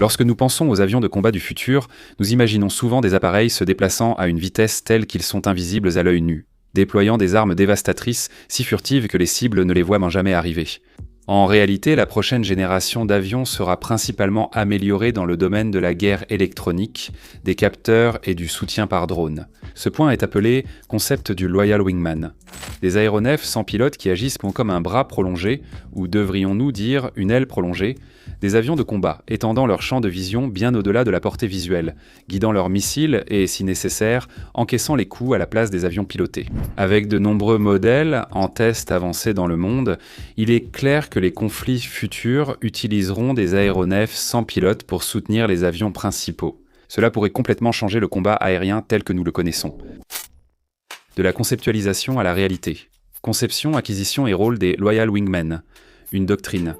Lorsque nous pensons aux avions de combat du futur, nous imaginons souvent des appareils se déplaçant à une vitesse telle qu'ils sont invisibles à l'œil nu, déployant des armes dévastatrices si furtives que les cibles ne les voient jamais arriver. En réalité, la prochaine génération d'avions sera principalement améliorée dans le domaine de la guerre électronique, des capteurs et du soutien par drone. Ce point est appelé concept du Loyal Wingman. Des aéronefs sans pilote qui agissent comme un bras prolongé, ou devrions-nous dire une aile prolongée, des avions de combat étendant leur champ de vision bien au-delà de la portée visuelle, guidant leurs missiles et, si nécessaire, encaissant les coups à la place des avions pilotés. Avec de nombreux modèles en test avancés dans le monde, il est clair que les conflits futurs utiliseront des aéronefs sans pilote pour soutenir les avions principaux. Cela pourrait complètement changer le combat aérien tel que nous le connaissons. De la conceptualisation à la réalité. Conception, acquisition et rôle des Loyal Wingmen. Une doctrine.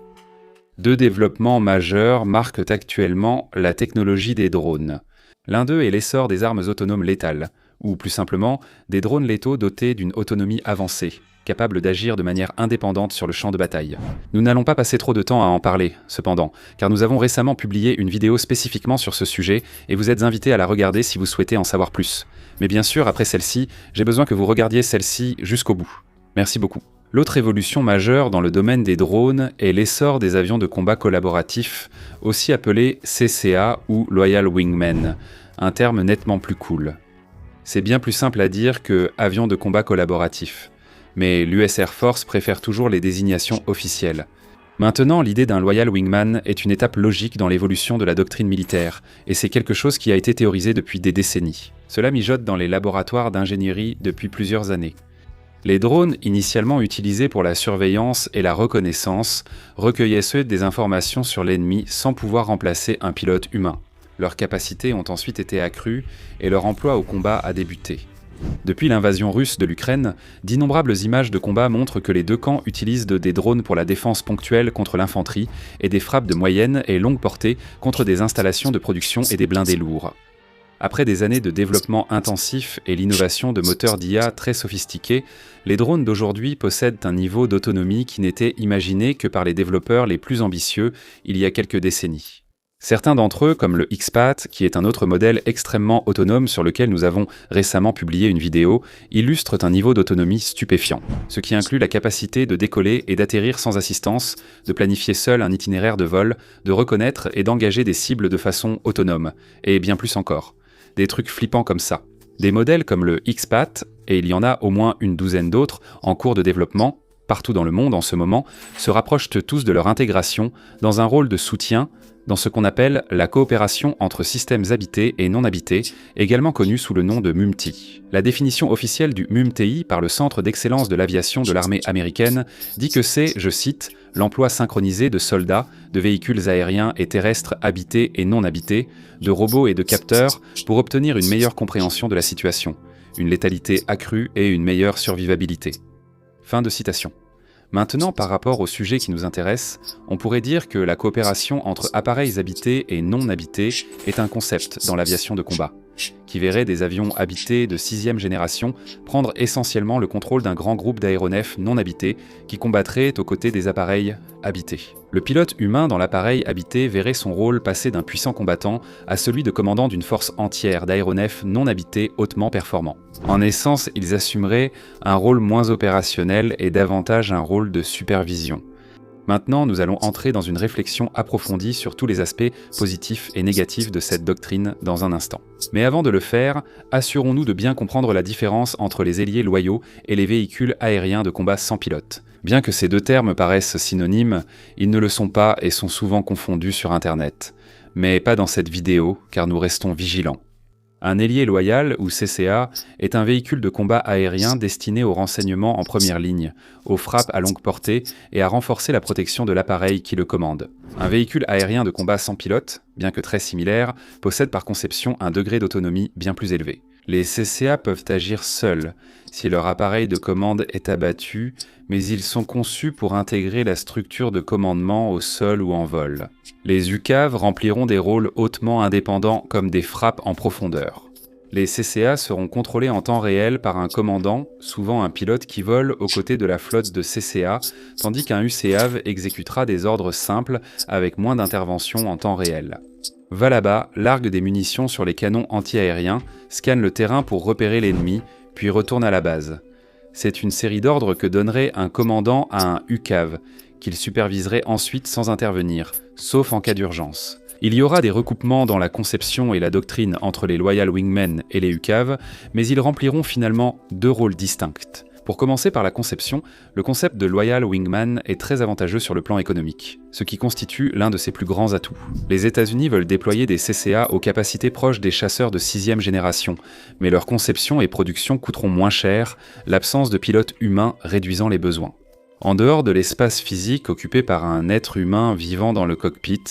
Deux développements majeurs marquent actuellement la technologie des drones. L'un d'eux est l'essor des armes autonomes létales, ou plus simplement, des drones létaux dotés d'une autonomie avancée, capables d'agir de manière indépendante sur le champ de bataille. Nous n'allons pas passer trop de temps à en parler, cependant, car nous avons récemment publié une vidéo spécifiquement sur ce sujet et vous êtes invités à la regarder si vous souhaitez en savoir plus. Mais bien sûr, après celle-ci, j'ai besoin que vous regardiez celle-ci jusqu'au bout. Merci beaucoup. L'autre évolution majeure dans le domaine des drones est l'essor des avions de combat collaboratifs, aussi appelés CCA ou Loyal Wingmen, un terme nettement plus cool. C'est bien plus simple à dire que avions de combat collaboratifs, mais l'US Air Force préfère toujours les désignations officielles. Maintenant, l'idée d'un Loyal Wingman est une étape logique dans l'évolution de la doctrine militaire, et c'est quelque chose qui a été théorisé depuis des décennies. Cela mijote dans les laboratoires d'ingénierie depuis plusieurs années. Les drones, initialement utilisés pour la surveillance et la reconnaissance, recueillaient des informations sur l'ennemi sans pouvoir remplacer un pilote humain. Leurs capacités ont ensuite été accrues et leur emploi au combat a débuté. Depuis l'invasion russe de l'Ukraine, d'innombrables images de combat montrent que les deux camps utilisent des drones pour la défense ponctuelle contre l'infanterie et des frappes de moyenne et longue portée contre des installations de production et des blindés lourds. Après des années de développement intensif et l'innovation de moteurs d'IA très sophistiqués, les drones d'aujourd'hui possèdent un niveau d'autonomie qui n'était imaginé que par les développeurs les plus ambitieux il y a quelques décennies. Certains d'entre eux, comme le XPAT, qui est un autre modèle extrêmement autonome sur lequel nous avons récemment publié une vidéo, illustrent un niveau d'autonomie stupéfiant, ce qui inclut la capacité de décoller et d'atterrir sans assistance, de planifier seul un itinéraire de vol, de reconnaître et d'engager des cibles de façon autonome, et bien plus encore. Des trucs flippants comme ça. Des modèles comme le XPAT, et il y en a au moins une douzaine d'autres en cours de développement, partout dans le monde en ce moment, se rapprochent tous de leur intégration dans un rôle de soutien dans ce qu'on appelle la coopération entre systèmes habités et non habités, également connue sous le nom de MUMTI. La définition officielle du MUMTI par le Centre d'excellence de l'aviation de l'armée américaine dit que c'est, je cite, l'emploi synchronisé de soldats, de véhicules aériens et terrestres habités et non habités, de robots et de capteurs pour obtenir une meilleure compréhension de la situation, une létalité accrue et une meilleure survivabilité. Fin de citation. Maintenant, par rapport au sujet qui nous intéresse, on pourrait dire que la coopération entre appareils habités et non habités est un concept dans l'aviation de combat, qui verrait des avions habités de 6e génération prendre essentiellement le contrôle d'un grand groupe d'aéronefs non habités qui combattraient aux côtés des appareils habités. Le pilote humain dans l'appareil habité verrait son rôle passer d'un puissant combattant à celui de commandant d'une force entière d'aéronefs non habités hautement performants. En essence, ils assumeraient un rôle moins opérationnel et davantage un rôle de supervision. Maintenant, nous allons entrer dans une réflexion approfondie sur tous les aspects positifs et négatifs de cette doctrine dans un instant. Mais avant de le faire, assurons-nous de bien comprendre la différence entre les ailiers loyaux et les véhicules aériens de combat sans pilote. Bien que ces deux termes paraissent synonymes, ils ne le sont pas et sont souvent confondus sur Internet. Mais pas dans cette vidéo, car nous restons vigilants. Un ailier loyal, ou CCA, est un véhicule de combat aérien destiné au renseignement en première ligne, aux frappes à longue portée et à renforcer la protection de l'appareil qui le commande. Un véhicule aérien de combat sans pilote, bien que très similaire, possède par conception un degré d'autonomie bien plus élevé. Les CCA peuvent agir seuls, si leur appareil de commande est abattu, mais ils sont conçus pour intégrer la structure de commandement au sol ou en vol. Les UCAV rempliront des rôles hautement indépendants comme des frappes en profondeur. Les CCA seront contrôlés en temps réel par un commandant, souvent un pilote qui vole aux côtés de la flotte de CCA, tandis qu'un UCAV exécutera des ordres simples avec moins d'intervention en temps réel. Va là-bas, largue des munitions sur les canons anti-aériens, scanne le terrain pour repérer l'ennemi, puis retourne à la base. C'est une série d'ordres que donnerait un commandant à un UCAV, qu'il superviserait ensuite sans intervenir, sauf en cas d'urgence. Il y aura des recoupements dans la conception et la doctrine entre les Loyal Wingmen et les UCAV, mais ils rempliront finalement deux rôles distincts. Pour commencer par la conception, le concept de Loyal Wingman est très avantageux sur le plan économique, ce qui constitue l'un de ses plus grands atouts. Les États-Unis veulent déployer des CCA aux capacités proches des chasseurs de 6e génération, mais leur conception et production coûteront moins cher, l'absence de pilotes humains réduisant les besoins. En dehors de l'espace physique occupé par un être humain vivant dans le cockpit,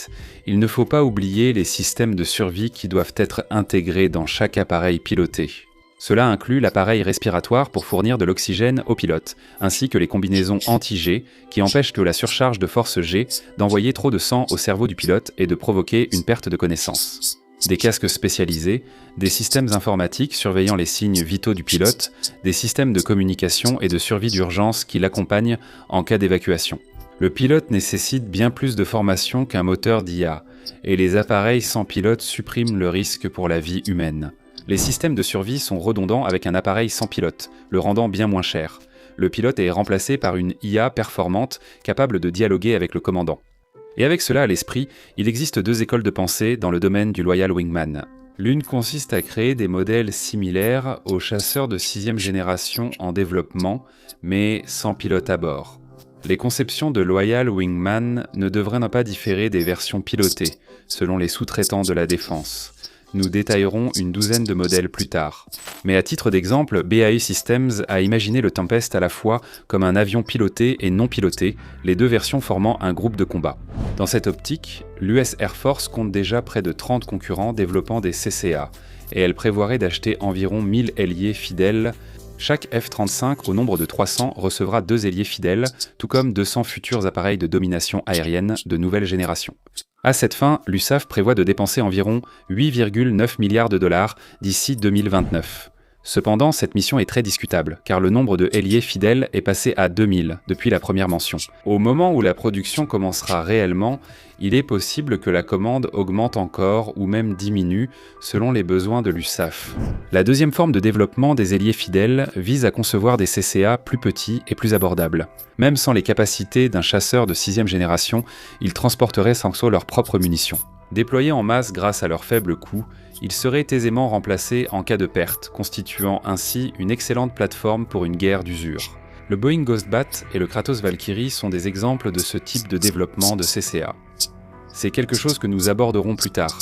il ne faut pas oublier les systèmes de survie qui doivent être intégrés dans chaque appareil piloté. Cela inclut l'appareil respiratoire pour fournir de l'oxygène aux pilotes, ainsi que les combinaisons anti-G qui empêchent que la surcharge de force G d'envoyer trop de sang au cerveau du pilote et de provoquer une perte de connaissance. Des casques spécialisés, des systèmes informatiques surveillant les signes vitaux du pilote, des systèmes de communication et de survie d'urgence qui l'accompagnent en cas d'évacuation. Le pilote nécessite bien plus de formation qu'un moteur d'IA, et les appareils sans pilote suppriment le risque pour la vie humaine. Les systèmes de survie sont redondants avec un appareil sans pilote, le rendant bien moins cher. Le pilote est remplacé par une IA performante capable de dialoguer avec le commandant. Et avec cela à l'esprit, il existe deux écoles de pensée dans le domaine du Loyal Wingman. L'une consiste à créer des modèles similaires aux chasseurs de 6e génération en développement, mais sans pilote à bord. Les conceptions de Loyal Wingman ne devraient pas différer des versions pilotées, selon les sous-traitants de la défense. Nous détaillerons une douzaine de modèles plus tard. Mais à titre d'exemple, BAE Systems a imaginé le Tempest à la fois comme un avion piloté et non piloté, les deux versions formant un groupe de combat. Dans cette optique, l'US Air Force compte déjà près de 30 concurrents développant des CCA, et elle prévoirait d'acheter environ 1000 ailiers fidèles. Chaque F-35 au nombre de 300 recevra 2 ailiers fidèles, tout comme 200 futurs appareils de domination aérienne de nouvelle génération. À cette fin, l'USAF prévoit de dépenser environ 8,9 milliards de dollars d'ici 2029. Cependant, cette mission est très discutable, car le nombre de ailiers fidèles est passé à 2000 depuis la première mention. Au moment où la production commencera réellement, il est possible que la commande augmente encore ou même diminue selon les besoins de l'USAF. La deuxième forme de développement des ailiers fidèles vise à concevoir des CCA plus petits et plus abordables. Même sans les capacités d'un chasseur de 6e génération, ils transporteraient sans sceau leurs propres munitions. Déployés en masse grâce à leur faible coût, ils seraient aisément remplacés en cas de perte, constituant ainsi une excellente plateforme pour une guerre d'usure. Le Boeing Ghostbat et le Kratos Valkyrie sont des exemples de ce type de développement de CCA. C'est quelque chose que nous aborderons plus tard.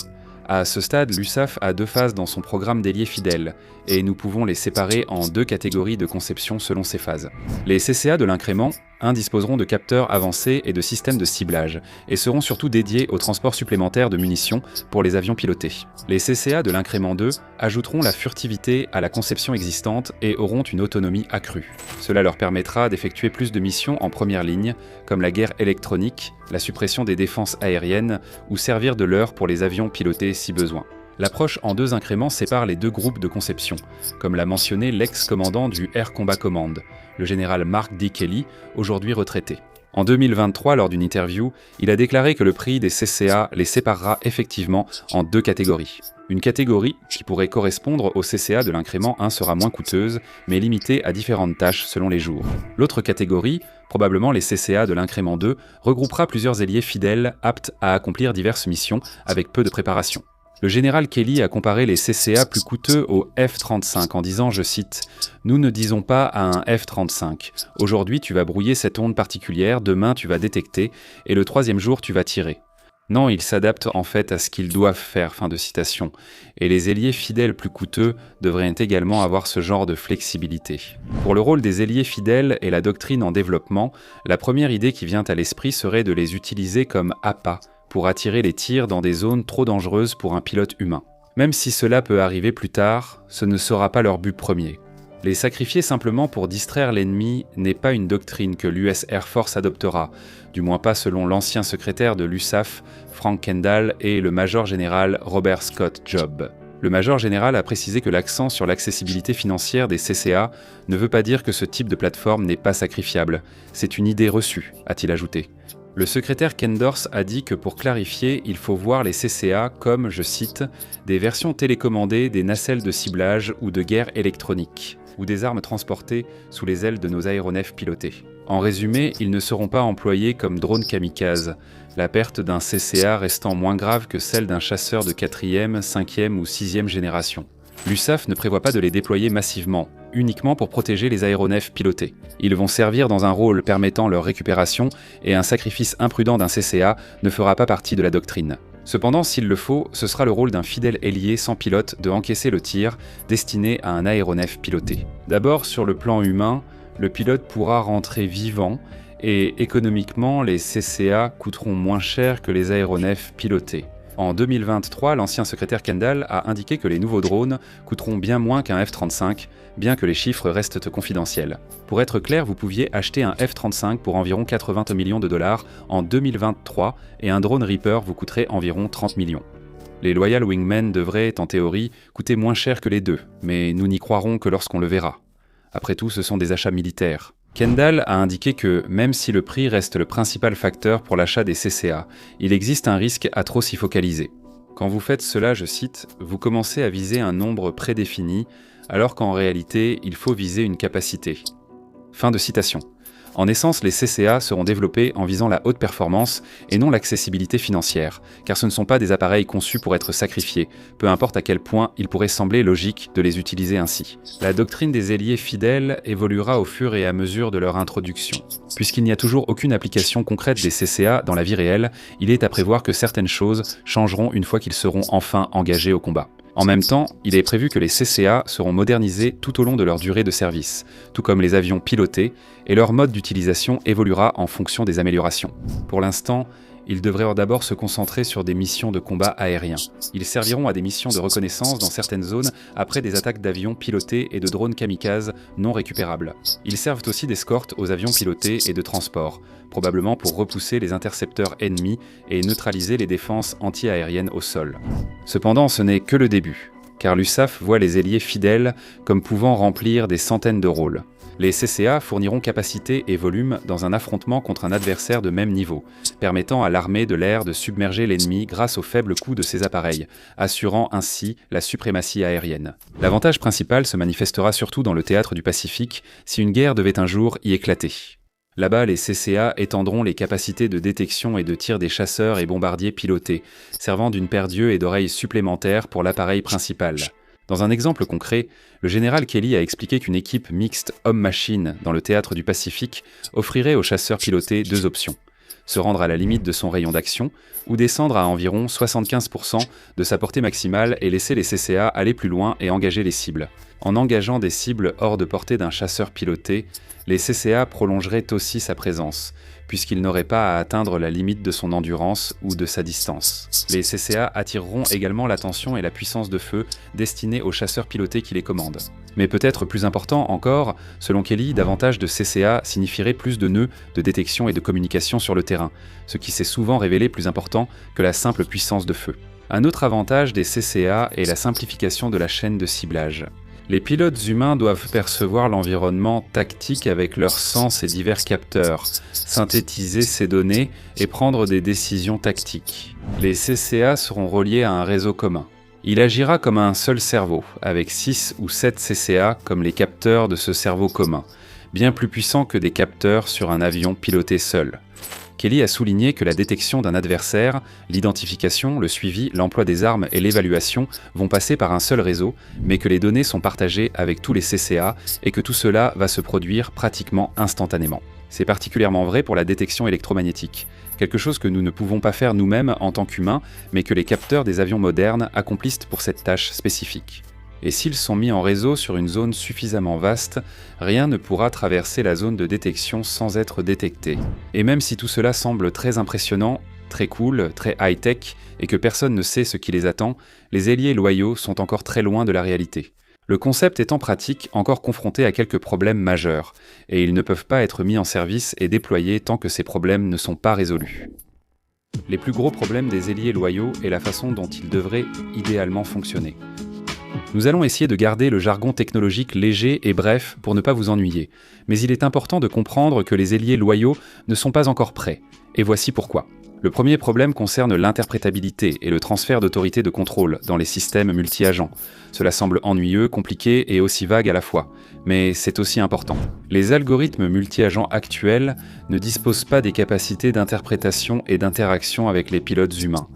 À ce stade, l'USAF a deux phases dans son programme d'ailiers fidèles, et nous pouvons les séparer en deux catégories de conception selon ces phases. Les CCA de l'incrément 1 disposeront de capteurs avancés et de systèmes de ciblage, et seront surtout dédiés au transport supplémentaire de munitions pour les avions pilotés. Les CCA de l'incrément 2 ajouteront la furtivité à la conception existante et auront une autonomie accrue. Cela leur permettra d'effectuer plus de missions en première ligne, comme la guerre électronique, la suppression des défenses aériennes ou servir de leurre pour les avions pilotés si besoin. L'approche en deux incréments sépare les deux groupes de conception, comme l'a mentionné l'ex-commandant du Air Combat Command, le général Mark D. Kelly, aujourd'hui retraité. En 2023, lors d'une interview, il a déclaré que le prix des CCA les séparera effectivement en deux catégories. Une catégorie, qui pourrait correspondre au CCA de l'incrément 1, sera moins coûteuse, mais limitée à différentes tâches selon les jours. L'autre catégorie, probablement les CCA de l'incrément 2, regroupera plusieurs ailiers fidèles aptes à accomplir diverses missions avec peu de préparation. Le général Kelly a comparé les CCA plus coûteux au F-35 en disant, je cite, « Nous ne disons pas à un F-35, aujourd'hui tu vas brouiller cette onde particulière, demain tu vas détecter, et le troisième jour tu vas tirer. » Non, ils s'adaptent en fait à ce qu'ils doivent faire, fin de citation. Et les ailiers fidèles plus coûteux devraient également avoir ce genre de flexibilité. Pour le rôle des ailiers fidèles et la doctrine en développement, la première idée qui vient à l'esprit serait de les utiliser comme appât, pour attirer les tirs dans des zones trop dangereuses pour un pilote humain. Même si cela peut arriver plus tard, ce ne sera pas leur but premier. Les sacrifier simplement pour distraire l'ennemi n'est pas une doctrine que l'US Air Force adoptera, du moins pas selon l'ancien secrétaire de l'USAF, Frank Kendall, et le major général Robert Scott Job. Le major général a précisé que l'accent sur l'accessibilité financière des CCA ne veut pas dire que ce type de plateforme n'est pas sacrifiable. C'est une idée reçue, a-t-il ajouté. Le secrétaire Kendors a dit que pour clarifier, il faut voir les CCA comme, je cite, des versions télécommandées des nacelles de ciblage ou de guerre électronique, ou des armes transportées sous les ailes de nos aéronefs pilotés. En résumé, ils ne seront pas employés comme drones kamikazes, la perte d'un CCA restant moins grave que celle d'un chasseur de 4e, 5e ou 6e génération. L'USAF ne prévoit pas de les déployer massivement, uniquement pour protéger les aéronefs pilotés. Ils vont servir dans un rôle permettant leur récupération et un sacrifice imprudent d'un CCA ne fera pas partie de la doctrine. Cependant, s'il le faut, ce sera le rôle d'un fidèle ailier sans pilote de encaisser le tir destiné à un aéronef piloté. D'abord, sur le plan humain, le pilote pourra rentrer vivant et économiquement, les CCA coûteront moins cher que les aéronefs pilotés. En 2023, l'ancien secrétaire Kendall a indiqué que les nouveaux drones coûteront bien moins qu'un F-35, bien que les chiffres restent confidentiels. Pour être clair, vous pouviez acheter un F-35 pour environ 80 millions de dollars en 2023 et un drone Reaper vous coûterait environ 30 millions. Les Loyal Wingmen devraient, en théorie, coûter moins cher que les deux, mais nous n'y croirons que lorsqu'on le verra. Après tout, ce sont des achats militaires. Kendall a indiqué que, même si le prix reste le principal facteur pour l'achat des CCA, il existe un risque à trop s'y focaliser. Quand vous faites cela, je cite, « vous commencez à viser un nombre prédéfini, alors qu'en réalité, il faut viser une capacité. » Fin de citation. En essence, les CCA seront développés en visant la haute performance et non l'accessibilité financière, car ce ne sont pas des appareils conçus pour être sacrifiés, peu importe à quel point il pourrait sembler logique de les utiliser ainsi. La doctrine des ailiers fidèles évoluera au fur et à mesure de leur introduction. Puisqu'il n'y a toujours aucune application concrète des CCA dans la vie réelle, il est à prévoir que certaines choses changeront une fois qu'ils seront enfin engagés au combat. En même temps, il est prévu que les CCA seront modernisés tout au long de leur durée de service, tout comme les avions pilotés, et leur mode d'utilisation évoluera en fonction des améliorations. Pour l'instant, ils devraient d'abord se concentrer sur des missions de combat aérien. Ils serviront à des missions de reconnaissance dans certaines zones après des attaques d'avions pilotés et de drones kamikazes non récupérables. Ils servent aussi d'escorte aux avions pilotés et de transport, probablement pour repousser les intercepteurs ennemis et neutraliser les défenses anti-aériennes au sol. Cependant, ce n'est que le début, car l'USAF voit les ailiers fidèles comme pouvant remplir des centaines de rôles. Les CCA fourniront capacité et volume dans un affrontement contre un adversaire de même niveau, permettant à l'armée de l'air de submerger l'ennemi grâce au faible coût de ces appareils, assurant ainsi la suprématie aérienne. L'avantage principal se manifestera surtout dans le théâtre du Pacifique si une guerre devait un jour y éclater. Là-bas, les CCA étendront les capacités de détection et de tir des chasseurs et bombardiers pilotés, servant d'une paire d'yeux et d'oreilles supplémentaires pour l'appareil principal. Dans un exemple concret, le général Kelly a expliqué qu'une équipe mixte homme-machine dans le théâtre du Pacifique offrirait aux chasseurs pilotés deux options. Se rendre à la limite de son rayon d'action, ou descendre à environ 75% de sa portée maximale et laisser les CCA aller plus loin et engager les cibles. En engageant des cibles hors de portée d'un chasseur piloté, les CCA prolongeraient aussi sa présence, puisqu'il n'aurait pas à atteindre la limite de son endurance ou de sa distance. Les CCA attireront également l'attention et la puissance de feu destinée aux chasseurs pilotés qui les commandent. Mais peut-être plus important encore, selon Kelly, davantage de CCA signifierait plus de nœuds de détection et de communication sur le terrain, ce qui s'est souvent révélé plus important que la simple puissance de feu. Un autre avantage des CCA est la simplification de la chaîne de ciblage. Les pilotes humains doivent percevoir l'environnement tactique avec leurs sens et divers capteurs, synthétiser ces données et prendre des décisions tactiques. Les CCA seront reliés à un réseau commun. Il agira comme un seul cerveau, avec 6 ou 7 CCA comme les capteurs de ce cerveau commun, bien plus puissants que des capteurs sur un avion piloté seul. Kelly a souligné que la détection d'un adversaire, l'identification, le suivi, l'emploi des armes et l'évaluation vont passer par un seul réseau, mais que les données sont partagées avec tous les CCA et que tout cela va se produire pratiquement instantanément. C'est particulièrement vrai pour la détection électromagnétique, quelque chose que nous ne pouvons pas faire nous-mêmes en tant qu'humains, mais que les capteurs des avions modernes accomplissent pour cette tâche spécifique. Et s'ils sont mis en réseau sur une zone suffisamment vaste, rien ne pourra traverser la zone de détection sans être détecté. Et même si tout cela semble très impressionnant, très cool, très high-tech, et que personne ne sait ce qui les attend, les ailiers loyaux sont encore très loin de la réalité. Le concept est en pratique encore confronté à quelques problèmes majeurs, et ils ne peuvent pas être mis en service et déployés tant que ces problèmes ne sont pas résolus. Les plus gros problèmes des ailiers loyaux est la façon dont ils devraient idéalement fonctionner. Nous allons essayer de garder le jargon technologique léger et bref pour ne pas vous ennuyer, mais il est important de comprendre que les ailiers loyaux ne sont pas encore prêts, et voici pourquoi. Le premier problème concerne l'interprétabilité et le transfert d'autorité de contrôle dans les systèmes multi-agents. Cela semble ennuyeux, compliqué et aussi vague à la fois, mais c'est aussi important. Les algorithmes multi-agents actuels ne disposent pas des capacités d'interprétation et d'interaction avec les pilotes humains,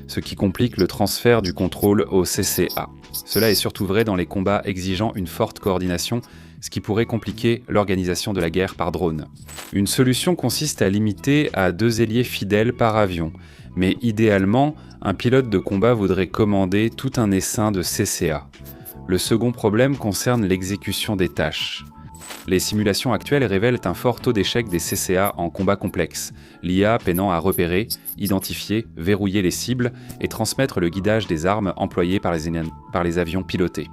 ce qui complique le transfert du contrôle au CCA. Cela est surtout vrai dans les combats exigeant une forte coordination, ce qui pourrait compliquer l'organisation de la guerre par drone. Une solution consiste à limiter à 2 ailiers fidèles par avion, mais idéalement, un pilote de combat voudrait commander tout un essaim de CCA. Le second problème concerne l'exécution des tâches. Les simulations actuelles révèlent un fort taux d'échec des CCA en combat complexe, l'IA peinant à repérer, identifier, verrouiller les cibles et transmettre le guidage des armes employées par les avions pilotés.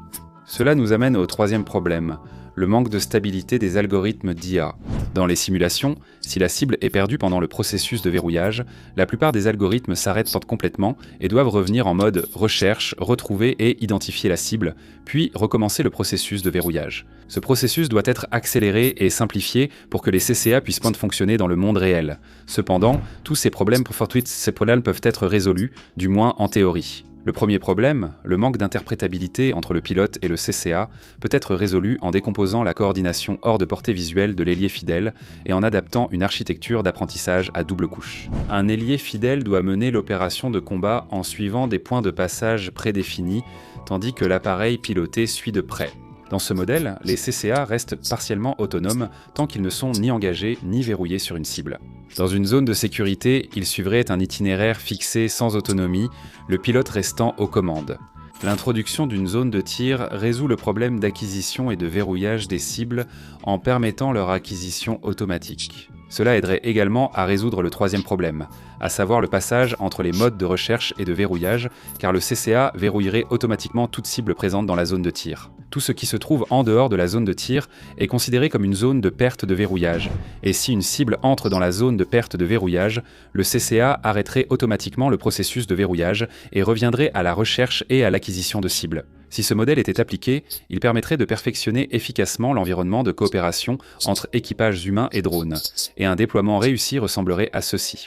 Cela nous amène au troisième problème, le manque de stabilité des algorithmes d'IA. Dans les simulations, si la cible est perdue pendant le processus de verrouillage, la plupart des algorithmes s'arrêtent complètement et doivent revenir en mode recherche, retrouver et identifier la cible, puis recommencer le processus de verrouillage. Ce processus doit être accéléré et simplifié pour que les CCA puissent fonctionner dans le monde réel. Cependant, tous ces problèmes peuvent être résolus, du moins en théorie. Le premier problème, le manque d'interprétabilité entre le pilote et le CCA, peut être résolu en décomposant la coordination hors de portée visuelle de l'ailier fidèle et en adaptant une architecture d'apprentissage à double couche. Un ailier fidèle doit mener l'opération de combat en suivant des points de passage prédéfinis, tandis que l'appareil piloté suit de près. Dans ce modèle, les CCA restent partiellement autonomes tant qu'ils ne sont ni engagés ni verrouillés sur une cible. Dans une zone de sécurité, ils suivraient un itinéraire fixé sans autonomie, le pilote restant aux commandes. L'introduction d'une zone de tir résout le problème d'acquisition et de verrouillage des cibles en permettant leur acquisition automatique. Cela aiderait également à résoudre le troisième problème, à savoir le passage entre les modes de recherche et de verrouillage, car le CCA verrouillerait automatiquement toute cible présente dans la zone de tir. Tout ce qui se trouve en dehors de la zone de tir est considéré comme une zone de perte de verrouillage, et si une cible entre dans la zone de perte de verrouillage, le CCA arrêterait automatiquement le processus de verrouillage et reviendrait à la recherche et à l'acquisition de cibles. Si ce modèle était appliqué, il permettrait de perfectionner efficacement l'environnement de coopération entre équipages humains et drones, et un déploiement réussi ressemblerait à ceci.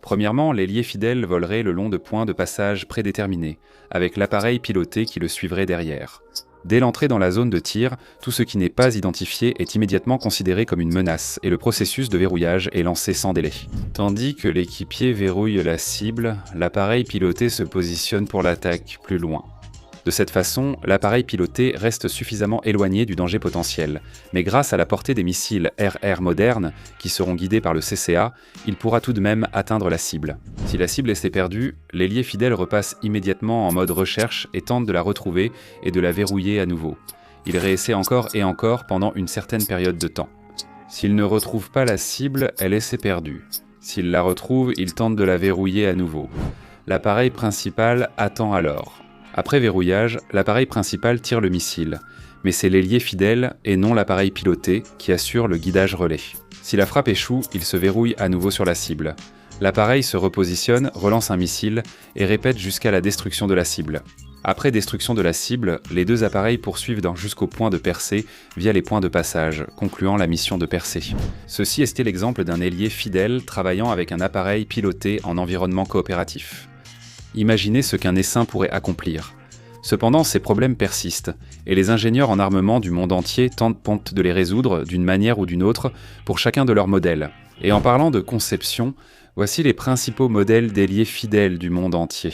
Premièrement, l'ailier fidèle volerait le long de points de passage prédéterminés, avec l'appareil piloté qui le suivrait derrière. Dès l'entrée dans la zone de tir, tout ce qui n'est pas identifié est immédiatement considéré comme une menace et le processus de verrouillage est lancé sans délai. Tandis que l'équipier verrouille la cible, l'appareil piloté se positionne pour l'attaque plus loin. De cette façon, l'appareil piloté reste suffisamment éloigné du danger potentiel, mais grâce à la portée des missiles RR modernes, qui seront guidés par le CCA, il pourra tout de même atteindre la cible. Si la cible est perdue, l'ailier fidèle repasse immédiatement en mode recherche et tente de la retrouver et de la verrouiller à nouveau. Il réessaie encore et encore pendant une certaine période de temps. S'il ne retrouve pas la cible, elle est perdue. S'il la retrouve, il tente de la verrouiller à nouveau. L'appareil principal attend alors. Après verrouillage, l'appareil principal tire le missile, mais c'est l'ailier fidèle et non l'appareil piloté qui assure le guidage relais. Si la frappe échoue, il se verrouille à nouveau sur la cible. L'appareil se repositionne, relance un missile et répète jusqu'à la destruction de la cible. Après destruction de la cible, les deux appareils poursuivent jusqu'au point de percée via les points de passage, concluant la mission de percée. Ceci est l'exemple d'un ailier fidèle travaillant avec un appareil piloté en environnement coopératif. Imaginez ce qu'un essaim pourrait accomplir. Cependant, ces problèmes persistent, et les ingénieurs en armement du monde entier tentent de les résoudre d'une manière ou d'une autre pour chacun de leurs modèles. Et en parlant de conception, voici les principaux modèles d'ailiers fidèles du monde entier.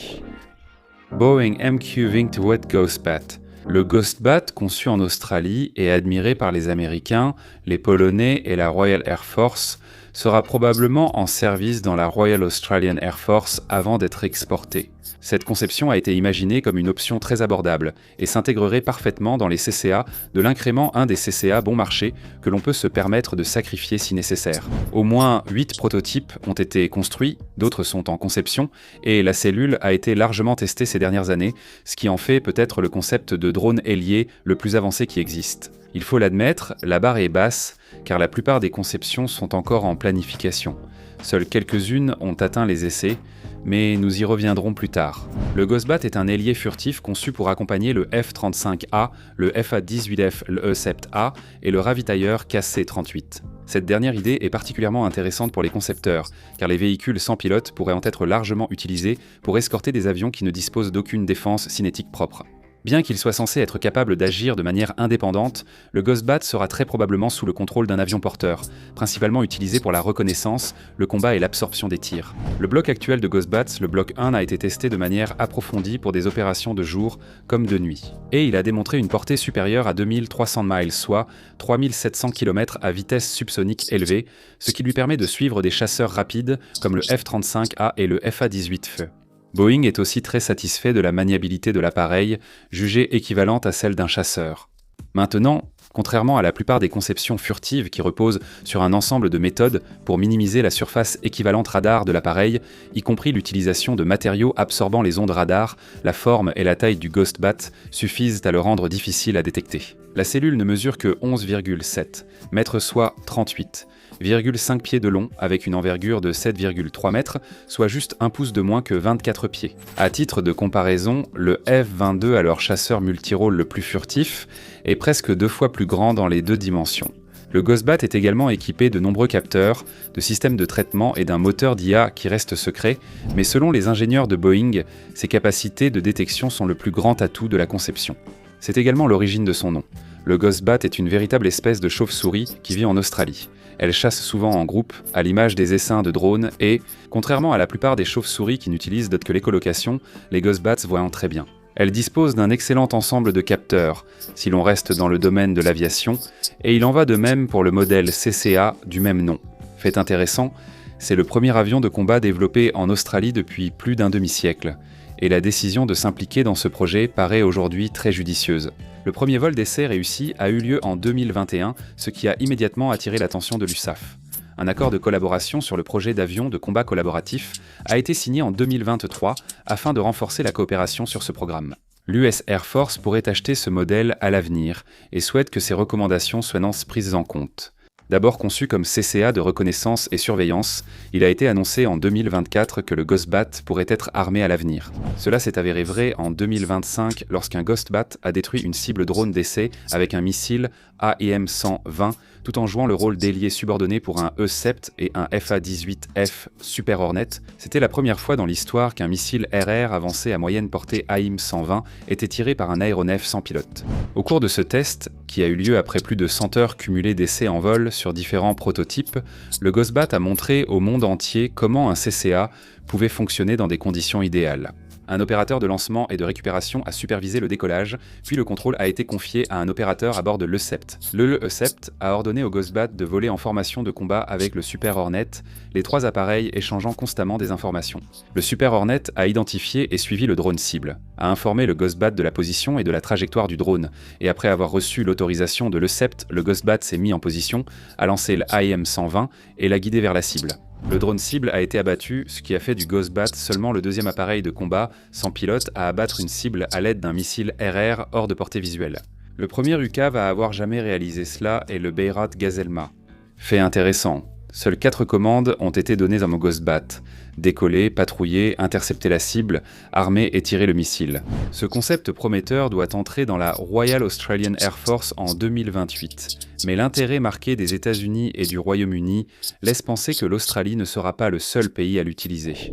Boeing MQ Winged Wet Ghostbat. Le Ghostbat, conçu en Australie et admiré par les Américains, les Polonais et la Royal Air Force, sera probablement en service dans la Royal Australian Air Force avant d'être exporté. Cette conception a été imaginée comme une option très abordable et s'intégrerait parfaitement dans les CCA de l'incrément 1 des CCA bon marché que l'on peut se permettre de sacrifier si nécessaire. Au moins 8 prototypes ont été construits, d'autres sont en conception, et la cellule a été largement testée ces dernières années, ce qui en fait peut-être le concept de drone ailier le plus avancé qui existe. Il faut l'admettre, la barre est basse, car la plupart des conceptions sont encore en planification. Seules quelques-unes ont atteint les essais, Mais nous y reviendrons plus tard. Le Ghostbat est un ailier furtif conçu pour accompagner le F-35A, le FA-18F, le E-7A et le ravitailleur KC-38. Cette dernière idée est particulièrement intéressante pour les concepteurs, car les véhicules sans pilote pourraient en être largement utilisés pour escorter des avions qui ne disposent d'aucune défense cinétique propre. Bien qu'il soit censé être capable d'agir de manière indépendante, le Ghostbat sera très probablement sous le contrôle d'un avion porteur, principalement utilisé pour la reconnaissance, le combat et l'absorption des tirs. Le bloc actuel de Ghostbats, le bloc 1, a été testé de manière approfondie pour des opérations de jour comme de nuit. Et il a démontré une portée supérieure à 2300 miles, soit 3700 km à vitesse subsonique élevée, ce qui lui permet de suivre des chasseurs rapides comme le F-35A et le FA-18F. Boeing est aussi très satisfait de la maniabilité de l'appareil, jugée équivalente à celle d'un chasseur. Maintenant, contrairement à la plupart des conceptions furtives qui reposent sur un ensemble de méthodes pour minimiser la surface équivalente radar de l'appareil, y compris l'utilisation de matériaux absorbant les ondes radar, la forme et la taille du Ghostbat suffisent à le rendre difficile à détecter. La cellule ne mesure que 11,7 mètres, soit 38,5 pieds de long, avec une envergure de 7,3 mètres, soit juste un pouce de moins que 24 pieds. À titre de comparaison, le F-22, alors chasseur multirôle le plus furtif, est presque 2 fois plus grand dans les 2 dimensions. Le Ghostbat est également équipé de nombreux capteurs, de systèmes de traitement et d'un moteur d'IA qui reste secret, mais selon les ingénieurs de Boeing, ses capacités de détection sont le plus grand atout de la conception. C'est également l'origine de son nom. Le Ghostbat est une véritable espèce de chauve-souris qui vit en Australie. Elle chasse souvent en groupe, à l'image des essaims de drones et, contrairement à la plupart des chauves-souris qui n'utilisent d'autre que l'écholocation, les Ghostbats voient très bien. Elle dispose d'un excellent ensemble de capteurs, si l'on reste dans le domaine de l'aviation, et il en va de même pour le modèle CCA du même nom. Fait intéressant, c'est le premier avion de combat développé en Australie depuis plus d'un demi-siècle, et la décision de s'impliquer dans ce projet paraît aujourd'hui très judicieuse. Le premier vol d'essai réussi a eu lieu en 2021, ce qui a immédiatement attiré l'attention de l'USAF. Un accord de collaboration sur le projet d'avion de combat collaboratif a été signé en 2023 afin de renforcer la coopération sur ce programme. L'US Air Force pourrait acheter ce modèle à l'avenir et souhaite que ces recommandations soient prises en compte. D'abord conçu comme CCA de reconnaissance et surveillance, il a été annoncé en 2024 que le Ghostbat pourrait être armé à l'avenir. Cela s'est avéré vrai en 2025 lorsqu'un Ghostbat a détruit une cible drone d'essai avec un missile AIM-120 tout en jouant le rôle d'ailier subordonné pour un E-7 et un FA-18F Super Hornet. C'était la première fois dans l'histoire qu'un missile RR avancé à moyenne portée AIM-120 était tiré par un aéronef sans pilote. Au cours de ce test, qui a eu lieu après plus de 100 heures cumulées d'essais en vol sur différents prototypes, le Ghostbat a montré au monde entier comment un CCA pouvait fonctionner dans des conditions idéales. Un opérateur de lancement et de récupération a supervisé le décollage, puis le contrôle a été confié à un opérateur à bord de l'E-7. Le E-7 a ordonné au Ghostbat de voler en formation de combat avec le Super Hornet, les 3 appareils échangeant constamment des informations. Le Super Hornet a identifié et suivi le drone cible, a informé le Ghostbat de la position et de la trajectoire du drone, et après avoir reçu l'autorisation de l'E-7, le Ghostbat s'est mis en position, a lancé l'AIM-120 et l'a guidé vers la cible. Le drone cible a été abattu, ce qui a fait du Ghostbat seulement le 2e appareil de combat sans pilote à abattre une cible à l'aide d'un missile RR hors de portée visuelle. Le premier UCAV à avoir jamais réalisé cela est le Bayrat Gazelma. Fait intéressant, seules 4 commandes ont été données à mon Ghostbat: décoller, patrouiller, intercepter la cible, armer et tirer le missile. Ce concept prometteur doit entrer dans la Royal Australian Air Force en 2028. Mais l'intérêt marqué des États-Unis et du Royaume-Uni laisse penser que l'Australie ne sera pas le seul pays à l'utiliser.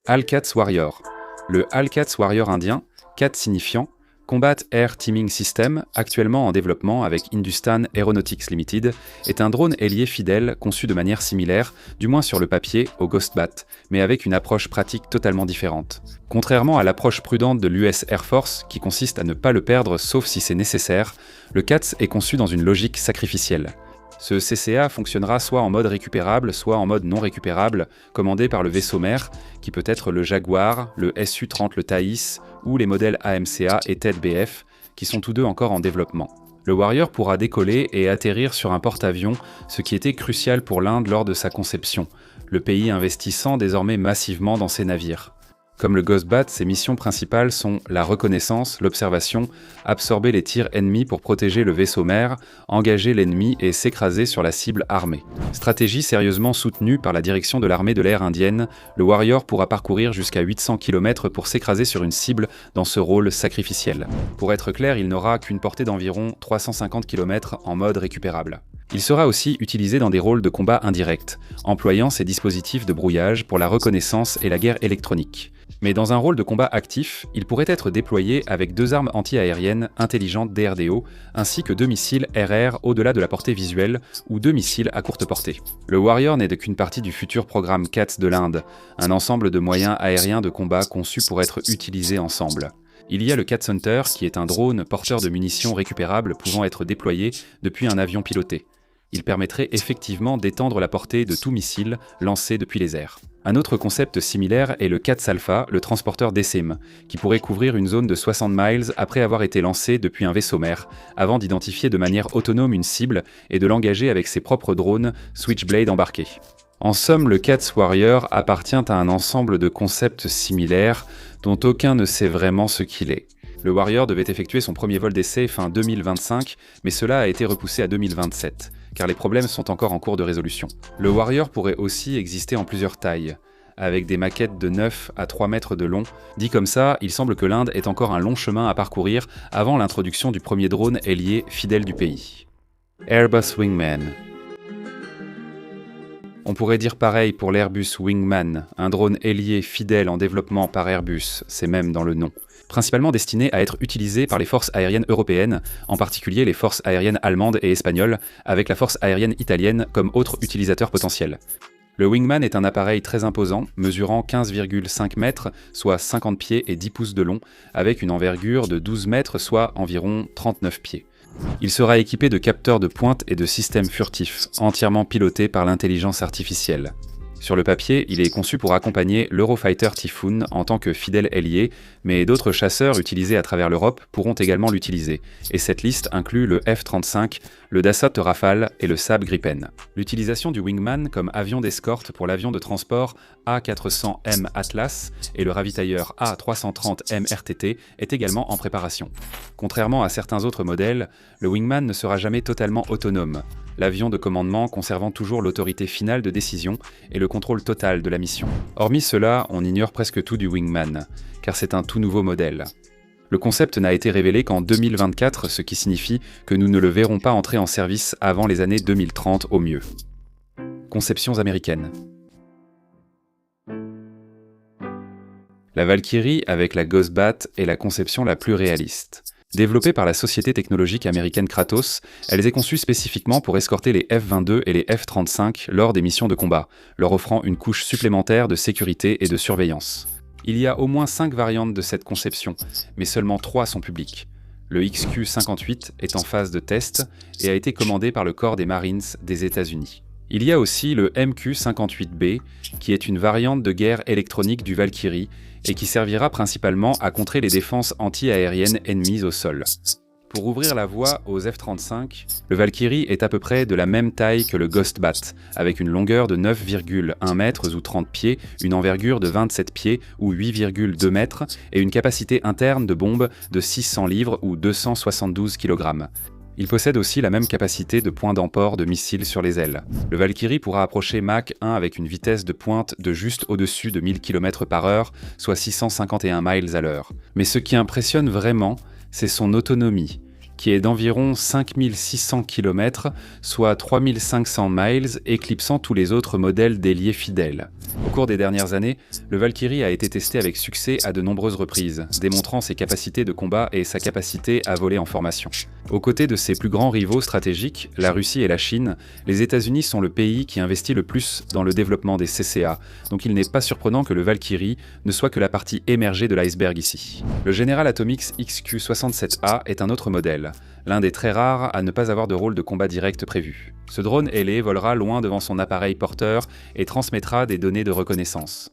ALCATS Warrior. Le ALCATS Warrior indien, CAT signifiant Combat Air Teaming System, actuellement en développement avec Hindustan Aeronautics Limited, est un drone ailier fidèle conçu de manière similaire, du moins sur le papier, au Ghostbat, mais avec une approche pratique totalement différente. Contrairement à l'approche prudente de l'US Air Force, qui consiste à ne pas le perdre sauf si c'est nécessaire, le CATS est conçu dans une logique sacrificielle. Ce CCA fonctionnera soit en mode récupérable, soit en mode non récupérable, commandé par le vaisseau mère, qui peut être le Jaguar, le Su-30 le Thaïs, ou les modèles AMCA et TED-BF, qui sont tous deux encore en développement. Le Warrior pourra décoller et atterrir sur un porte-avions, ce qui était crucial pour l'Inde lors de sa conception, le pays investissant désormais massivement dans ses navires. Comme le Ghost-Bat, ses missions principales sont la reconnaissance, l'observation, absorber les tirs ennemis pour protéger le vaisseau mère, engager l'ennemi et s'écraser sur la cible armée. Stratégie sérieusement soutenue par la direction de l'armée de l'air indienne, le Warrior pourra parcourir jusqu'à 800 km pour s'écraser sur une cible dans ce rôle sacrificiel. Pour être clair, il n'aura qu'une portée d'environ 350 km en mode récupérable. Il sera aussi utilisé dans des rôles de combat indirects, employant ses dispositifs de brouillage pour la reconnaissance et la guerre électronique. Mais dans un rôle de combat actif, il pourrait être déployé avec 2 armes anti-aériennes intelligentes DRDO, ainsi que 2 missiles RR au-delà de la portée visuelle, ou 2 missiles à courte portée. Le Warrior n'est qu'une partie du futur programme CATS de l'Inde, un ensemble de moyens aériens de combat conçus pour être utilisés ensemble. Il y a le CATS Hunter, qui est un drone porteur de munitions récupérables pouvant être déployé depuis un avion piloté. Il permettrait effectivement d'étendre la portée de tout missile lancé depuis les airs. Un autre concept similaire est le CATS Alpha, le transporteur d'ESIM, qui pourrait couvrir une zone de 60 miles après avoir été lancé depuis un vaisseau mère, avant d'identifier de manière autonome une cible et de l'engager avec ses propres drones Switchblade embarqués. En somme, le CATS Warrior appartient à un ensemble de concepts similaires dont aucun ne sait vraiment ce qu'il est. Le Warrior devait effectuer son premier vol d'essai fin 2025, mais cela a été repoussé à 2027, car les problèmes sont encore en cours de résolution. Le Warrior pourrait aussi exister en plusieurs tailles, avec des maquettes de 9 à 3 mètres de long. Dit comme ça, il semble que l'Inde ait encore un long chemin à parcourir avant l'introduction du premier drone ailier fidèle du pays. Airbus Wingman. On pourrait dire pareil pour l'Airbus Wingman, un drone ailier fidèle en développement par Airbus, c'est même dans le nom. Principalement destiné à être utilisé par les forces aériennes européennes, en particulier les forces aériennes allemandes et espagnoles, avec la force aérienne italienne comme autre utilisateur potentiel. Le Wingman est un appareil très imposant, mesurant 15,5 mètres, soit 50 pieds et 10 pouces de long, avec une envergure de 12 mètres, soit environ 39 pieds. Il sera équipé de capteurs de pointe et de systèmes furtifs, entièrement pilotés par l'intelligence artificielle. Sur le papier, il est conçu pour accompagner l'Eurofighter Typhoon en tant que fidèle ailier, mais d'autres chasseurs utilisés à travers l'Europe pourront également l'utiliser, et cette liste inclut le F-35, le Dassault Rafale et le Saab Gripen. L'utilisation du Wingman comme avion d'escorte pour l'avion de transport A400M Atlas et le ravitailleur A330M RTT est également en préparation. Contrairement à certains autres modèles, le Wingman ne sera jamais totalement autonome, l'avion de commandement conservant toujours l'autorité finale de décision et le contrôle total de la mission. Hormis cela, on ignore presque tout du Wingman, car c'est un tout nouveau modèle. Le concept n'a été révélé qu'en 2024, ce qui signifie que nous ne le verrons pas entrer en service avant les années 2030 au mieux. Conceptions américaines. La Valkyrie avec la Ghost-Bat est la conception la plus réaliste. Développée par la société technologique américaine Kratos, elle est conçue spécifiquement pour escorter les F-22 et les F-35 lors des missions de combat, leur offrant une couche supplémentaire de sécurité et de surveillance. Il y a au moins 5 variantes de cette conception, mais seulement 3 sont publiques. Le XQ-58 est en phase de test et a été commandé par le corps des Marines des États-Unis. Il y a aussi le MQ-58B, qui est une variante de guerre électronique du Valkyrie et qui servira principalement à contrer les défenses anti-aériennes ennemies au sol. Pour ouvrir la voie aux F-35, le Valkyrie est à peu près de la même taille que le Ghost-Bat, avec une longueur de 9,1 mètres ou 30 pieds, une envergure de 27 pieds ou 8,2 mètres et une capacité interne de bombe de 600 livres ou 272 kg. Il possède aussi la même capacité de point d'emport de missiles sur les ailes. Le Valkyrie pourra approcher Mach 1 avec une vitesse de pointe de juste au-dessus de 1000 km/h, soit 651 miles à l'heure. Mais ce qui impressionne vraiment, c'est son autonomie, qui est d'environ 5600 km, soit 3500 miles, éclipsant tous les autres modèles d'ailier fidèles. Au cours des dernières années, le Valkyrie a été testé avec succès à de nombreuses reprises, démontrant ses capacités de combat et sa capacité à voler en formation. Aux côtés de ses plus grands rivaux stratégiques, la Russie et la Chine, les États-Unis sont le pays qui investit le plus dans le développement des CCA, donc il n'est pas surprenant que le Valkyrie ne soit que la partie émergée de l'iceberg ici. Le General Atomics XQ-67A est un autre modèle, l'un des très rares à ne pas avoir de rôle de combat direct prévu. Ce drone ailé volera loin devant son appareil porteur et transmettra des données de reconnaissance.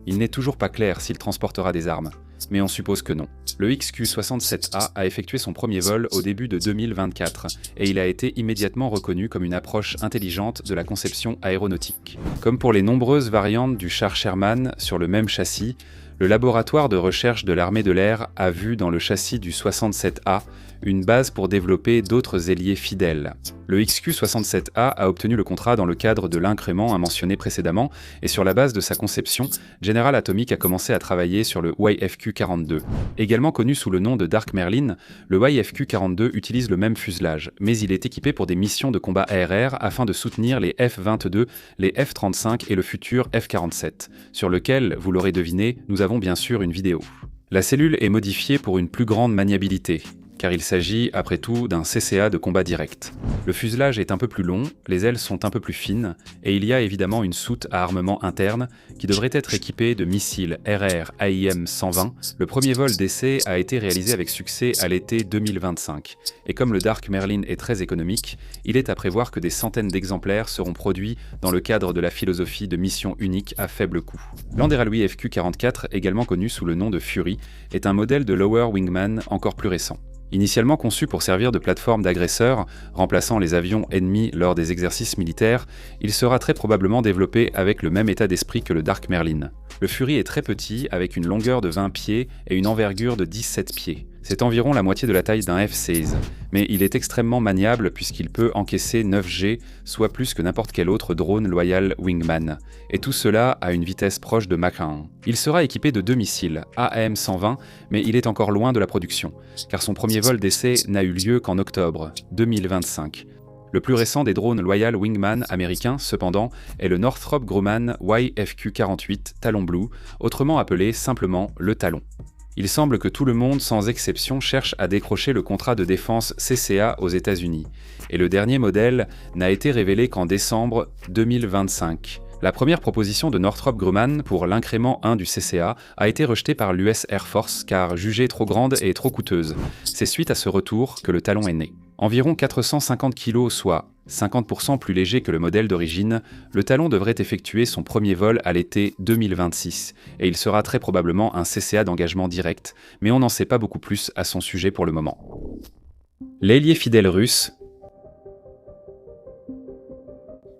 Il n'est toujours pas clair s'il transportera des armes, mais on suppose que non. Le XQ-67A a effectué son premier vol au début de 2024 et il a été immédiatement reconnu comme une approche intelligente de la conception aéronautique. Comme pour les nombreuses variantes du char Sherman sur le même châssis, Le laboratoire de recherche de l'armée de l'air a vu dans le châssis du 67A une base pour développer d'autres ailiers fidèles. Le XQ-67A a obtenu le contrat dans le cadre de l'incrément mentionné précédemment, et sur la base de sa conception, General Atomics a commencé à travailler sur le YFQ-42. Également connu sous le nom de Dark Merlin, le YFQ-42 utilise le même fuselage, mais il est équipé pour des missions de combat aérien afin de soutenir les F-22, les F-35 et le futur F-47, sur lequel, vous l'aurez deviné, nous avons bien sûr une vidéo. La cellule est modifiée pour une plus grande maniabilité, car il s'agit, après tout, d'un CCA de combat direct. Le fuselage est un peu plus long, les ailes sont un peu plus fines, et il y a évidemment une soute à armement interne qui devrait être équipée de missiles RR-AIM-120. Le premier vol d'essai a été réalisé avec succès à l'été 2025, et comme le Dark Merlin est très économique, il est à prévoir que des centaines d'exemplaires seront produits dans le cadre de la philosophie de mission unique à faible coût. L'Anderalui FQ-44, également connu sous le nom de Fury, est un modèle de Lower Wingman encore plus récent. Initialement conçu pour servir de plateforme d'agresseurs, remplaçant les avions ennemis lors des exercices militaires, il sera très probablement développé avec le même état d'esprit que le Dark Merlin. Le Fury est très petit, avec une longueur de 20 pieds et une envergure de 17 pieds. C'est environ la moitié de la taille d'un F-16, mais il est extrêmement maniable puisqu'il peut encaisser 9G, soit plus que n'importe quel autre drone Loyal Wingman, et tout cela à une vitesse proche de Mach 1. Il sera équipé de 2 missiles, AM-120, mais il est encore loin de la production, car son premier vol d'essai n'a eu lieu qu'en octobre 2025. Le plus récent des drones Loyal Wingman américains, cependant, est le Northrop Grumman YFQ-48 Talon Blue, autrement appelé simplement le Talon. Il semble que tout le monde, sans exception, cherche à décrocher le contrat de défense CCA aux États-Unis, et le dernier modèle n'a été révélé qu'en décembre 2025. La première proposition de Northrop Grumman pour l'incrément 1 du CCA a été rejetée par l'US Air Force car jugée trop grande et trop coûteuse. C'est suite à ce retour que le Talon est né. Environ 450 kg, soit 50% plus léger que le modèle d'origine, le Talon devrait effectuer son premier vol à l'été 2026, et il sera très probablement un CCA d'engagement direct, mais on n'en sait pas beaucoup plus à son sujet pour le moment. L'ailier fidèle russe.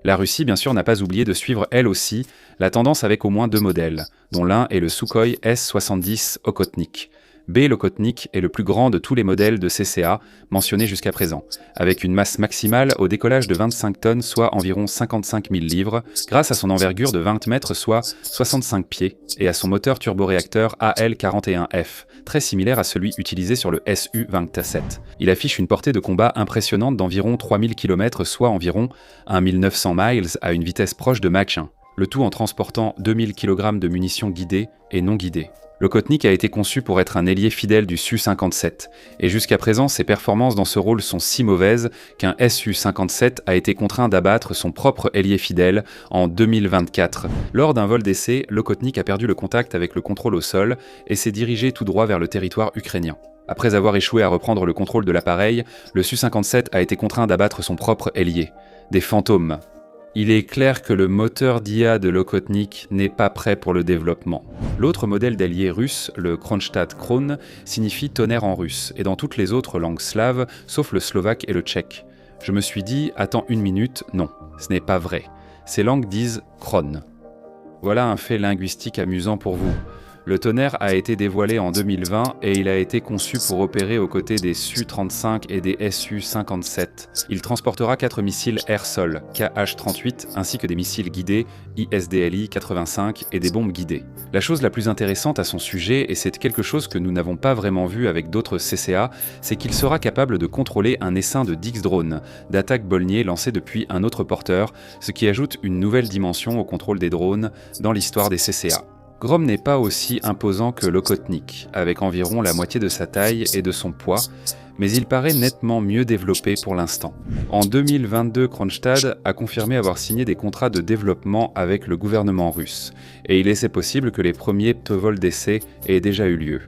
La Russie, bien sûr, n'a pas oublié de suivre elle aussi la tendance avec au moins 2 modèles, dont l'un est le Sukhoi S-70 Okhotnik. L'Okhotnik est le plus grand de tous les modèles de CCA mentionnés jusqu'à présent, avec une masse maximale au décollage de 25 tonnes, soit environ 55 000 livres, grâce à son envergure de 20 mètres, soit 65 pieds, et à son moteur turboréacteur AL-41F, très similaire à celui utilisé sur le Su-27. Il affiche une portée de combat impressionnante d'environ 3000 km, soit environ 1900 miles à une vitesse proche de Mach 1, le tout en transportant 2000 kg de munitions guidées et non guidées. L'Okhotnik a été conçu pour être un ailier fidèle du Su-57, et jusqu'à présent ses performances dans ce rôle sont si mauvaises qu'un Su-57 a été contraint d'abattre son propre ailier fidèle en 2024. Lors d'un vol d'essai, l'Okhotnik a perdu le contact avec le contrôle au sol et s'est dirigé tout droit vers le territoire ukrainien. Après avoir échoué à reprendre le contrôle de l'appareil, le Su-57 a été contraint d'abattre son propre ailier. Des fantômes. Il est clair que le moteur d'IA de l'Okhotnik n'est pas prêt pour le développement. L'autre modèle d'ailier russe, le Kronstadt Kron, signifie tonnerre en russe, et dans toutes les autres langues slaves, sauf le slovaque et le tchèque. Je me suis dit, attends une minute, non, ce n'est pas vrai. Ces langues disent Kron. Voilà un fait linguistique amusant pour vous. Le tonnerre a été dévoilé en 2020 et il a été conçu pour opérer aux côtés des Su-35 et des Su-57. Il transportera 4 missiles air-sol, KH-38, ainsi que des missiles guidés, ISDLI-85 et des bombes guidées. La chose la plus intéressante à son sujet, et c'est quelque chose que nous n'avons pas vraiment vu avec d'autres CCA, c'est qu'il sera capable de contrôler un essaim de Dix drones, d'attaque Bolnier lancé depuis un autre porteur, ce qui ajoute une nouvelle dimension au contrôle des drones dans l'histoire des CCA. Grom n'est pas aussi imposant que l'Okhotnik, avec environ la moitié de sa taille et de son poids, mais il paraît nettement mieux développé pour l'instant. En 2022, Kronstadt a confirmé avoir signé des contrats de développement avec le gouvernement russe, et il est possible que les premiers vols d'essai aient déjà eu lieu.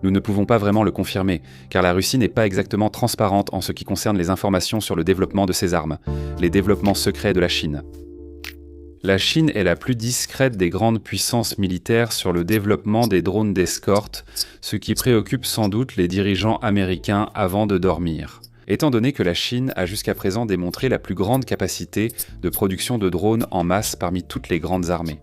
Nous ne pouvons pas vraiment le confirmer, car la Russie n'est pas exactement transparente en ce qui concerne les informations sur le développement de ses armes, les développements secrets de la Chine. La Chine est la plus discrète des grandes puissances militaires sur le développement des drones d'escorte, ce qui préoccupe sans doute les dirigeants américains avant de dormir. Étant donné que la Chine a jusqu'à présent démontré la plus grande capacité de production de drones en masse parmi toutes les grandes armées.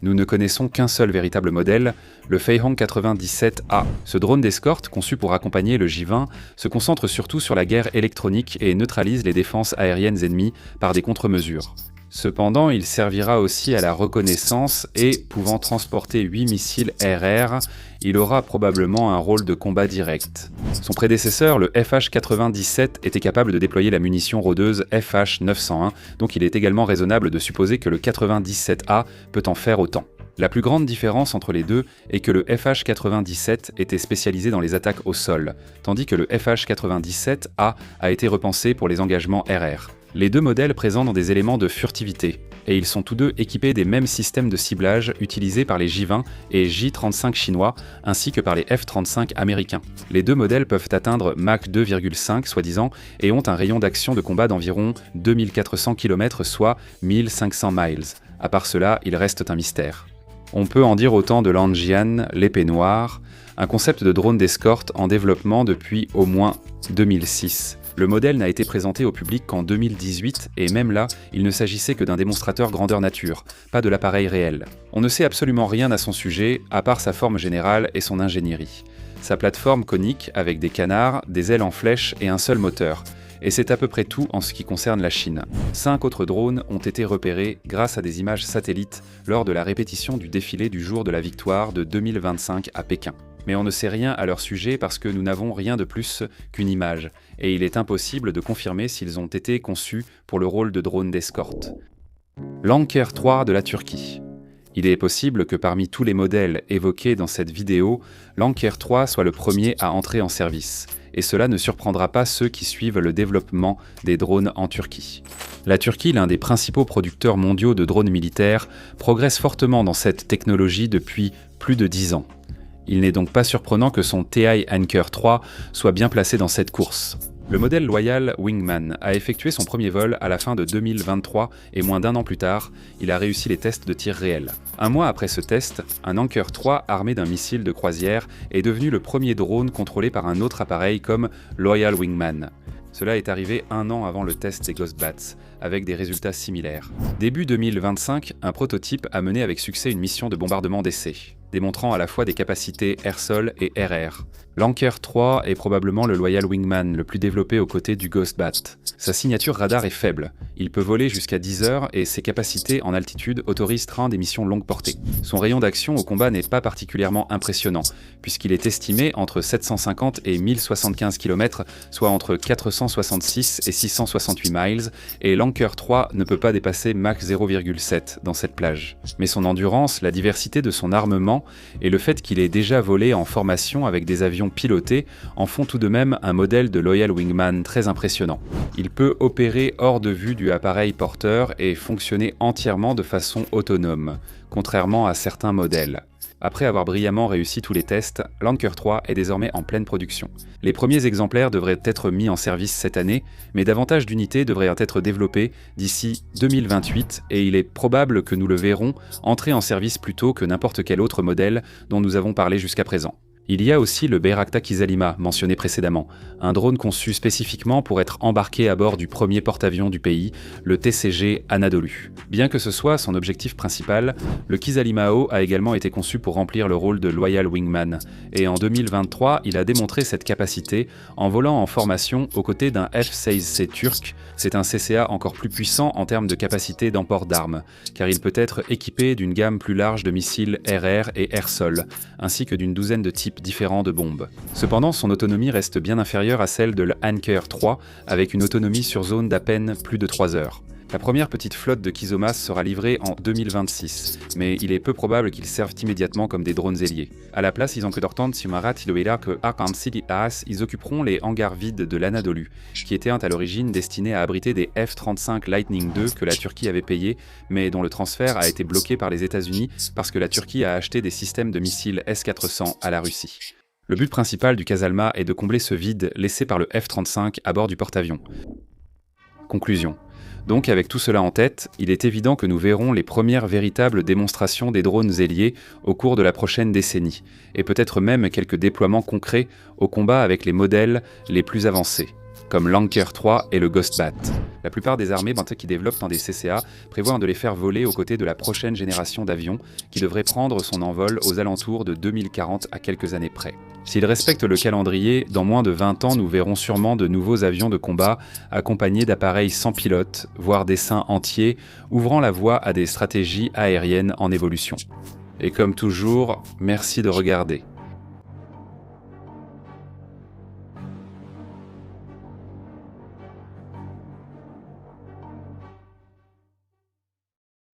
Nous ne connaissons qu'un seul véritable modèle, le Feihong 97A. Ce drone d'escorte, conçu pour accompagner le J-20, se concentre surtout sur la guerre électronique et neutralise les défenses aériennes ennemies par des contre-mesures. Cependant, il servira aussi à la reconnaissance et, pouvant transporter 8 missiles RR, il aura probablement un rôle de combat direct. Son prédécesseur, le FH-97, était capable de déployer la munition rôdeuse FH-901, donc il est également raisonnable de supposer que le 97A peut en faire autant. La plus grande différence entre les deux est que le FH-97 était spécialisé dans les attaques au sol, tandis que le FH-97A a été repensé pour les engagements RR. Les deux modèles présentent des éléments de furtivité, et ils sont tous deux équipés des mêmes systèmes de ciblage utilisés par les J-20 et J-35 chinois, ainsi que par les F-35 américains. Les deux modèles peuvent atteindre Mach 2,5 soi-disant, et ont un rayon d'action de combat d'environ 2400 km, soit 1500 miles. À part cela, ils restent un mystère. On peut en dire autant de l'Anjian, l'épée noire, un concept de drone d'escorte en développement depuis au moins 2006. Le modèle n'a été présenté au public qu'en 2018 et même là, il ne s'agissait que d'un démonstrateur grandeur nature, pas de l'appareil réel. On ne sait absolument rien à son sujet, à part sa forme générale et son ingénierie. Sa plateforme conique avec des canards, des ailes en flèche et un seul moteur. Et c'est à peu près tout en ce qui concerne la Chine. 5 autres drones ont été repérés grâce à des images satellites lors de la répétition du défilé du jour de la victoire de 2025 à Pékin. Mais on ne sait rien à leur sujet parce que nous n'avons rien de plus qu'une image, et il est impossible de confirmer s'ils ont été conçus pour le rôle de drone d'escorte. L'Anker 3 de la Turquie. Il est possible que parmi tous les modèles évoqués dans cette vidéo, l'Anker 3 soit le premier à entrer en service, et cela ne surprendra pas ceux qui suivent le développement des drones en Turquie. La Turquie, l'un des principaux producteurs mondiaux de drones militaires, progresse fortement dans cette technologie depuis plus de 10 ans. Il n'est donc pas surprenant que son TI Anker 3 soit bien placé dans cette course. Le modèle Loyal Wingman a effectué son premier vol à la fin de 2023 et moins d'un an plus tard, il a réussi les tests de tir réel. Un mois après ce test, un Anker 3 armé d'un missile de croisière est devenu le premier drone contrôlé par un autre appareil comme Loyal Wingman. Cela est arrivé un an avant le test des Ghost Bats, avec des résultats similaires. Début 2025, un prototype a mené avec succès une mission de bombardement d'essai, démontrant à la fois des capacités air-sol et RR. L'Anker 3 est probablement le Loyal Wingman le plus développé aux côtés du Ghost Bat. Sa signature radar est faible, il peut voler jusqu'à 10 heures et ses capacités en altitude autorisent train des missions longue portée. Son rayon d'action au combat n'est pas particulièrement impressionnant, puisqu'il est estimé entre 750 et 1075 km, soit entre 466 et 668 miles, et l'Anker 3 ne peut pas dépasser Mach 0,7 dans cette plage. Mais son endurance, la diversité de son armement et le fait qu'il ait déjà volé en formation avec des avions pilotés en font tout de même un modèle de Loyal Wingman très impressionnant. Il peut opérer hors de vue du appareil porteur et fonctionner entièrement de façon autonome, contrairement à certains modèles. Après avoir brillamment réussi tous les tests, l'Anker 3 est désormais en pleine production. Les premiers exemplaires devraient être mis en service cette année, mais davantage d'unités devraient être développées d'ici 2028 et il est probable que nous le verrons entrer en service plus tôt que n'importe quel autre modèle dont nous avons parlé jusqu'à présent. Il y a aussi le Bayraktar Kizalima, mentionné précédemment, un drone conçu spécifiquement pour être embarqué à bord du premier porte-avions du pays, le TCG Anadolu. Bien que ce soit son objectif principal, le Kizalimao a également été conçu pour remplir le rôle de Loyal Wingman, et en 2023, il a démontré cette capacité en volant en formation aux côtés d'un F-16C turc. C'est un CCA encore plus puissant en termes de capacité d'emport d'armes, car il peut être équipé d'une gamme plus large de missiles RR et air-sol, ainsi que d'une douzaine de types différents de bombes. Cependant, son autonomie reste bien inférieure à celle de l'Anker 3, avec une autonomie sur zone d'à peine plus de 3 heures. La première petite flotte de Kizomas sera livrée en 2026, mais il est peu probable qu'ils servent immédiatement comme des drones ailiers. À la place, ils ont que d'ortendre Simarat Iloela que Arkham City As, ils occuperont les hangars vides de l'Anadolu, qui étaient à l'origine destinés à abriter des F-35 Lightning II que la Turquie avait payés, mais dont le transfert a été bloqué par les États-Unis parce que la Turquie a acheté des systèmes de missiles S-400 à la Russie. Le but principal du Kazalma est de combler ce vide laissé par le F-35 à bord du porte-avions. Conclusion. Donc avec tout cela en tête, il est évident que nous verrons les premières véritables démonstrations des drones ailiers au cours de la prochaine décennie, et peut-être même quelques déploiements concrets au combat avec les modèles les plus avancés. comme l'Anker 3 et le Ghost-Bat. La plupart des armées qui développent dans des CCA prévoient de les faire voler aux côtés de la prochaine génération d'avions qui devrait prendre son envol aux alentours de 2040 à quelques années près. S'ils respectent le calendrier, dans moins de 20 ans nous verrons sûrement de nouveaux avions de combat accompagnés d'appareils sans pilote, voire d'essaims entiers, ouvrant la voie à des stratégies aériennes en évolution. Et comme toujours, merci de regarder.